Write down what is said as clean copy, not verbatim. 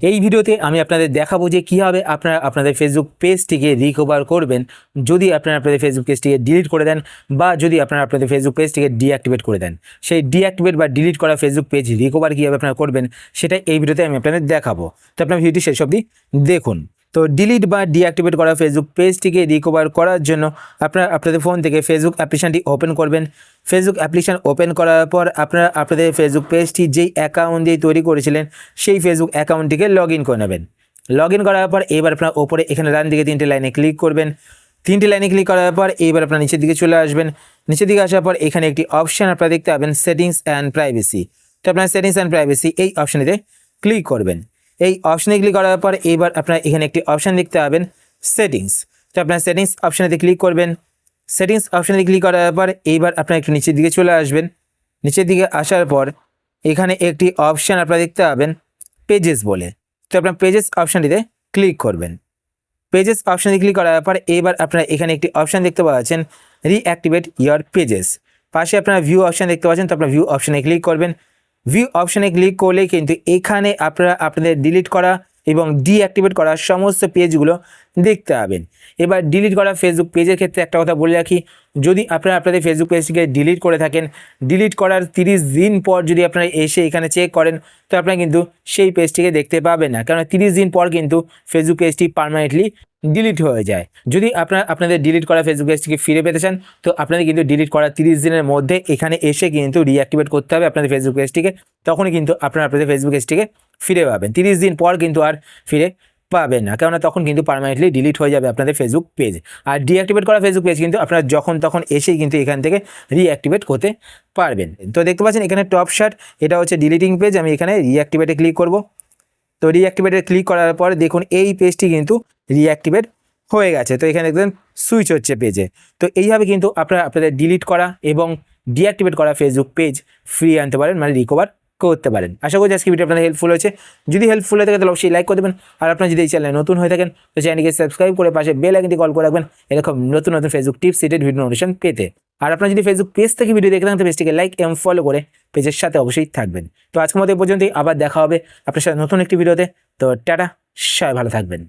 এই ভিডিওতে আমি আপনাদের দেখাবো যে কীভাবে আপনারা আপনাদের ফেসবুক পেজটিকে রিকভার করবেন যদি আপনারা আপনাদের ফেসবুক পেজটিকে ডিলিট করে দেন বা যদি আপনারা আপনাদের ফেসবুক পেজটিকে ডিঅ্যাক্টিভেট করে দেন। সেই ডিঅ্যাক্টিভেট বা ডিলিট করা ফেসবুক পেজ রিকভার কীভাবে আপনারা করবেন সেটা এই ভিডিওতে আমি আপনাদের দেখাবো। তো আপনার ভিডিওটি শেষ অবধি দেখুন। তো ডিলিট বা ডিঅ্যাক্টিভেট করা ফেসবুক পেজটিকে রিকভার করার জন্য আপনারা আপনাদের ফোন থেকে ফেসবুক অ্যাপ্লিকেশনটি ওপেন করবেন। ফেসবুক অ্যাপ্লিকেশন ওপেন করার পর আপনারা আপনাদের ফেসবুক পেজটি যেই অ্যাকাউন্ট দিয়ে তৈরি করেছিলেন সেই ফেসবুক অ্যাকাউন্টটিকে লগ ইন করে নেবেন। লগ ইন করার পর এবার আপনার ওপরে এখানে ডান দিকে 3টে লাইনে ক্লিক করবেন। 3টে লাইনে ক্লিক করার পর এবার আপনার নিচের দিকে চলে আসবেন। নিচের দিকে আসার পর এখানে একটি অপশান আপনারা দেখতে পাবেন সেটিংস অ্যান্ড প্রাইভেসি। তো আপনার সেটিংস অ্যান্ড প্রাইভেসি এই অপশানেতে ক্লিক করবেন। এই অপশানে ক্লিক করার পর এবার আপনার এখানে একটি অপশান দেখতে পাবেন সেটিংস। তো আপনার সেটিংস অপশানেতে ক্লিক করবেন। সেটিংস অপশানে ক্লিক করার পর এইবার আপনার একটু নিচের দিকে চলে আসবেন। নিচের দিকে আসার পর এখানে একটি অপশান আপনারা দেখতে পাবেন পেজেস বলে। তো আপনার পেজেস অপশানটিতে ক্লিক করবেন। পেজেস অপশানে ক্লিক করার পর এবার আপনারা এখানে একটি অপশান দেখতে পাচ্ছেন রিঅ্যাক্টিভেট ইয়োর পেজেস। পাশে আপনারা ভিউ অপশান দেখতে পাচ্ছেন। তো আপনার ভিউ অপশানে ক্লিক করবেন। ভিউ অপশানে ক্লিক করলে কিন্তু এখানে আপনারা আপনাদের ডিলিট করা এবং ডিঅ্যাক্টিভেট করা সমস্ত পেজগুলো দেখতে পাবেন। এবার ডিলিট করা ফেসবুক পেজের ক্ষেত্রে একটা কথা বলে রাখি, যদি আপনারা আপনাদের ফেসবুক পেজটিকে ডিলিট করে থাকেন, ডিলিট করার 30 দিন পর যদি আপনারা এসে এখানে চেক করেন তো আপনারা কিন্তু সেই পেজটিকে দেখতে পাবেন না, কারণ 30 দিন পর কিন্তু ফেসবুক পেজটি পার্মানেন্টলি ডিলিট হয়ে যায়। যদি আপনারা আপনাদের ডিলিট করা ফেসবুক পেজটিকে ফিরে পেতে চান তো আপনাদের কিন্তু ডিলিট করার 30 দিনের মধ্যে এখানে এসে কিন্তু রিঅ্যাক্টিভেট করতে হবে আপনাদের ফেসবুক পেজটিকে। তখনই কিন্তু আপনারা আপনাদের ফেসবুক পেজটিকে ফিরে পাবেন। 30 দিন পর কিন্তু আর ফিরে পাবেন না, কেননা তখন কিন্তু পার্মানেন্টলি ডিলিট হয়ে যাবে আপনাদের ফেসবুক পেজ। আর ডিঅ্যাক্টিভেট করা ফেসবুক পেজ কিন্তু আপনারা যখন তখন এসেই কিন্তু এখান থেকে রিঅ্যাক্টিভেট করতে পারবেন। তো দেখতে পাচ্ছেন এখানে টপ শার্ট, এটা হচ্ছে ডিলিটিং পেজ। আমি এখানে রিঅ্যাক্টিভেটে ক্লিক করব। তো রিঅ্যাক্টিভেটে ক্লিক করার পর দেখুন এই পেজটি কিন্তু রিঅ্যাক্টিভেট হয়ে গেছে। তো এখানে দেখবেন সুইচ হচ্ছে পেজে। তো এইভাবে কিন্তু আপনারা আপনাদের ডিলিট করা এবং ডিঅ্যাক্টিভেট করা ফেসবুক পেজ ফ্রি আনতে পারেন, মানে রিকভার করতে পারেন। আশা করি আজকে ভিডিও আপনাদের হেল্পফুল হয়েছে। যদি হেল্পফুল হয়ে থাকে তাহলে অবশ্যই লাইক করে দেবেন। আর আপনারা যদি এই চ্যানেলে নতুন হয়ে থাকেন তো চ্যানেলকে সাবস্ক্রাইব করে পাশে বেল আইকনটি কল করে রাখবেন এরকম নতুন নতুন Facebook tips seated video notification পেতে। আর আপনারা যদি ফেসবুক পেজ থেকে ভিডিও দেখে থাকেন তো পেজটিকে লাইক এবং ফলো করে পেজের সাথে অবশ্যই থাকবেন। তো আজকের মতো এই পর্যন্তই, আবার দেখা হবে আপনার সাথে নতুন একটি ভিডিওতে। তো টাটা, সবাই ভালো থাকবেন।